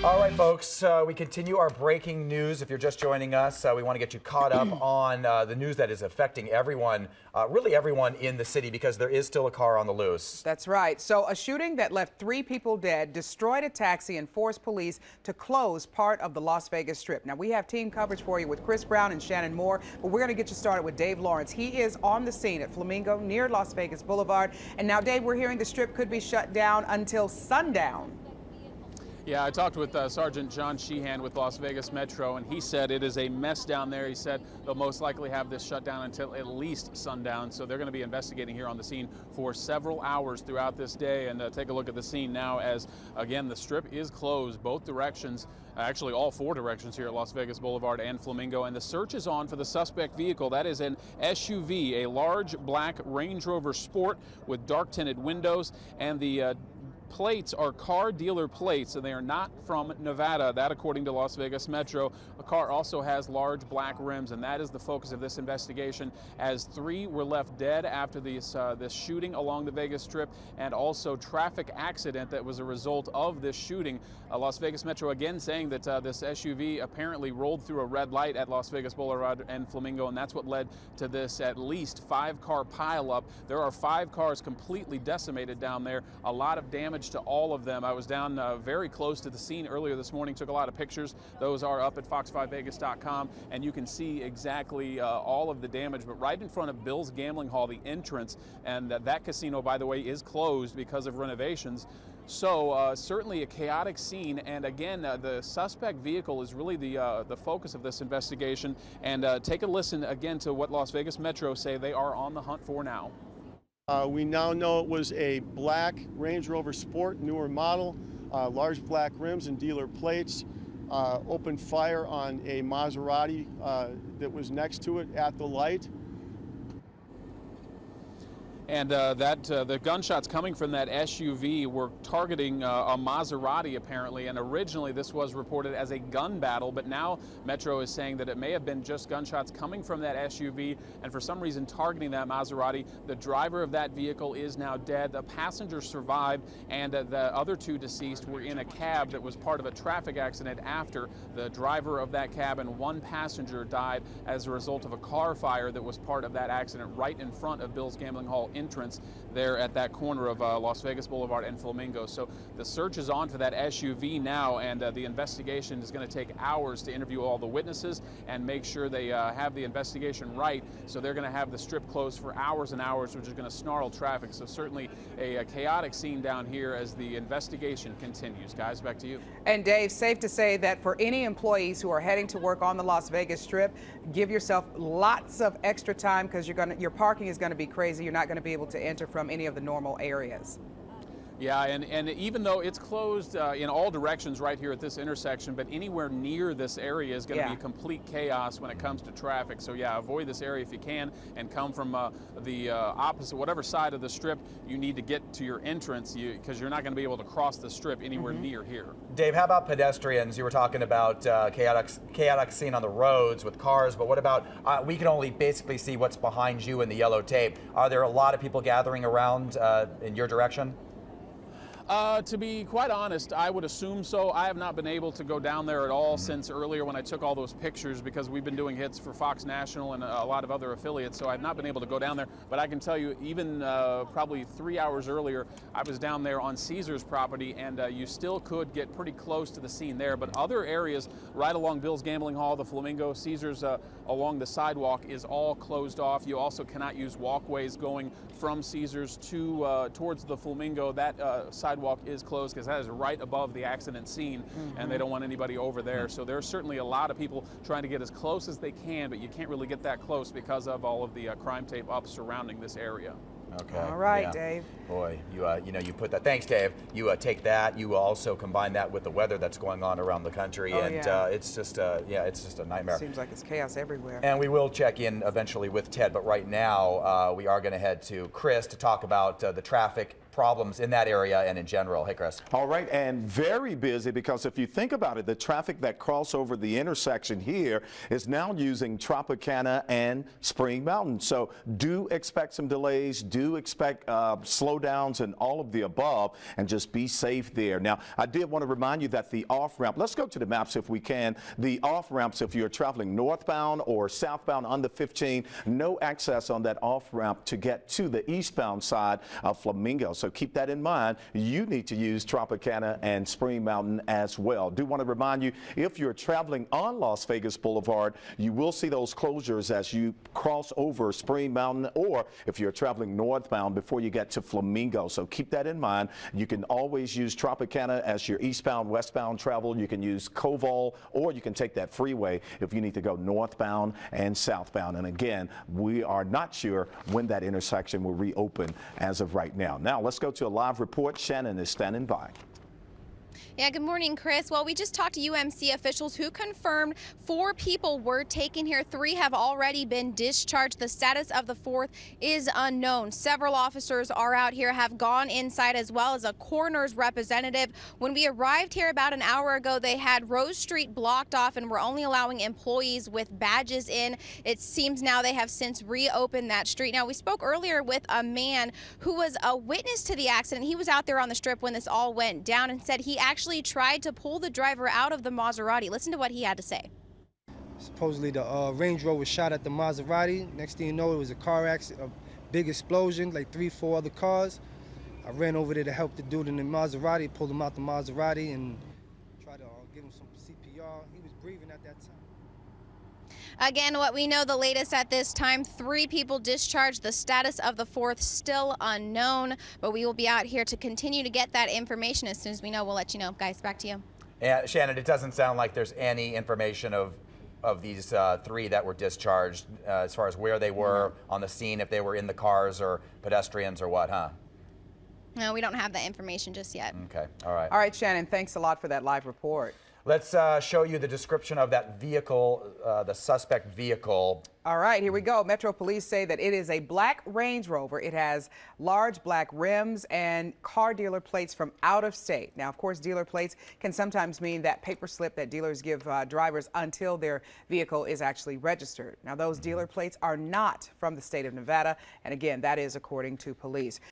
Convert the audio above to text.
All right, folks, we continue our breaking news. If you're just joining us, we want to get you caught up on the news that is affecting everyone, really everyone in the city, because there is still a car on the loose. That's right. So a shooting that left 3 people dead, destroyed a taxi, and forced police to close part of the Las Vegas Strip. Now, we have team coverage for you with Chris Brown and Shannon Moore, but we're going to get you started with Dave Lawrence. He is on the scene at Flamingo near Las Vegas Boulevard. And now, Dave, we're hearing the Strip could be shut down until sundown. Yeah, I talked with Sergeant John Sheehan with Las Vegas Metro, and he said it is a mess down there. He said they'll most likely have this shut down until at least sundown, so they're going to be investigating here on the scene for several hours throughout this day. And take a look at the scene now as, again, the Strip is closed both directions, actually all 4 directions here at Las Vegas Boulevard and Flamingo, and the search is on for the suspect vehicle. That is an SUV, a large black Range Rover Sport with dark tinted windows, and the plates are car dealer plates, and they are not from Nevada. That, according to Las Vegas Metro. The car also has large black rims, and that is the focus of this investigation, as 3 were left dead after this shooting along the Vegas Strip, and also traffic accident that was a result of this shooting. Las Vegas Metro again saying that this SUV apparently rolled through a red light at Las Vegas Boulevard and Flamingo, and that's what led to this at least 5-car pileup. There are 5 cars completely decimated down there. A lot of damage to all of them. I was down very close to the scene earlier this morning, took a lot of pictures. Those are up at fox5vegas.com, and you can see exactly all of the damage. But right in front of Bill's Gambling Hall, the entrance, and that casino, by the way, is closed because of renovations. So certainly a chaotic scene, and again, the suspect vehicle is really the focus of this investigation. And take a listen again to what Las Vegas Metro say they are on the hunt for now. We now know it was a black Range Rover Sport, newer model, large black rims and dealer plates. Opened fire on a Maserati that was next to it at the light. And the gunshots coming from that SUV were targeting a Maserati, apparently. And originally this was reported as a gun battle, but now Metro is saying that it may have been just gunshots coming from that SUV and for some reason targeting that Maserati. The driver of that vehicle is now dead. The passenger survived, and the other 2 deceased were in a cab that was part of a traffic accident after. The driver of that cab and 1 passenger died as a result of a car fire that was part of that accident right in front of Bill's Gambling Hall entrance there at that corner of Las Vegas Boulevard and Flamingo. So the search is on for that SUV now, and the investigation is going to take hours to interview all the witnesses and make sure they have the investigation right. So they're going to have the Strip closed for hours and hours, which is going to snarl traffic. So certainly a chaotic scene down here as the investigation continues. Guys, back to you. And Dave, safe to say that for any employees who are heading to work on the Las Vegas Strip, give yourself lots of extra time, because your parking is going to be crazy. You're not going to be able to enter from any of the normal areas. Yeah, and even though it's closed in all directions right here at this intersection, but anywhere near this area is going to be complete chaos when it comes to traffic. So yeah, avoid this area if you can, and come from the opposite, whatever side of the Strip you need to get to your entrance, because you're not going to be able to cross the Strip anywhere near here. Dave, how about pedestrians? You were talking about chaotic scene on the roads with cars, but what about, we can only basically see what's behind you in the yellow tape. Are there a lot of people gathering around in your direction? To be quite honest, I would assume so. I have not been able to go down there at all since earlier when I took all those pictures, because we've been doing hits for Fox National and a lot of other affiliates, so I've not been able to go down there. But I can tell you, even probably 3 hours earlier, I was down there on Caesars property, and you still could get pretty close to the scene there. But other areas right along Bill's Gambling Hall, the Flamingo, Caesars along the sidewalk is all closed off. You also cannot use walkways going from Caesars to towards the Flamingo. That sidewalk is closed because that is right above the accident scene, and they don't want anybody over there. So there's certainly a lot of people trying to get as close as they can, but you can't really get that close because of all of the crime tape up surrounding this area. Okay. All right, Dave. Boy, you put that. Thanks, Dave. You take that. You also combine that with the weather that's going on around the country, it's just it's just a nightmare. Seems like it's chaos everywhere. And we will check in eventually with Ted, but right now we are going to head to Chris to talk about the traffic problems in that area and in general. Hey, Chris. All right, and very busy, because if you think about it, the traffic that cross over the intersection here is now using Tropicana and Spring Mountain. So do expect some delays, do expect slow slowdowns and all of the above, and just be safe there. Now, I did want to remind you that the off-ramp, let's go to the maps if we can. The off-ramps, if you're traveling northbound or southbound on the 15, no access on that off-ramp to get to the eastbound side of Flamingo. So keep that in mind. You need to use Tropicana and Spring Mountain as well. Do want to remind you, if you're traveling on Las Vegas Boulevard, you will see those closures as you cross over Spring Mountain, or if you're traveling northbound before you get to Flamingo. So keep that in mind. You can always use Tropicana as your eastbound, westbound travel. You can use Koval, or you can take that freeway if you need to go northbound and southbound. And again, we are not sure when that intersection will reopen as of right now. Now, let's go to a live report. Shannon is standing by. Yeah, good morning, Chris. Well, we just talked to UMC officials who confirmed 4 people were taken here. 3 have already been discharged. The status of the 4th is unknown. Several officers are out here, have gone inside, as well as a coroner's representative. When we arrived here about an hour ago, they had Rose Street blocked off and were only allowing employees with badges in. It seems now they have since reopened that street. Now, we spoke earlier with a man who was a witness to the accident. He was out there on the strip when this all went down and said he actually tried to pull the driver out of the Maserati. Listen to what he had to say. Supposedly the Range Rover shot at the Maserati. Next thing you know, it was a car accident, a big explosion, like 3-4 other cars. I ran over there to help the dude in the Maserati, pulled him out the Maserati and tried to give him some CPR. He was breathing at that time. Again, what we know, the latest at this time, 3 people discharged. The status of the 4th still unknown, but we will be out here to continue to get that information. As soon as we know, we'll let you know. Guys, back to you. And Shannon, it doesn't sound like there's any information of these 3 that were discharged as far as where they were on the scene, if they were in the cars or pedestrians or what, huh? No, we don't have that information just yet. Okay, all right. All right, Shannon, thanks a lot for that live report. Let's show you the description of that vehicle, the suspect vehicle. All right, here we go. Metro Police say that it is a black Range Rover. It has large black rims and car dealer plates from out of state. Now, of course, dealer plates can sometimes mean that paper slip that dealers give drivers until their vehicle is actually registered. Now, those dealer plates are not from the state of Nevada. And again, that is according to police.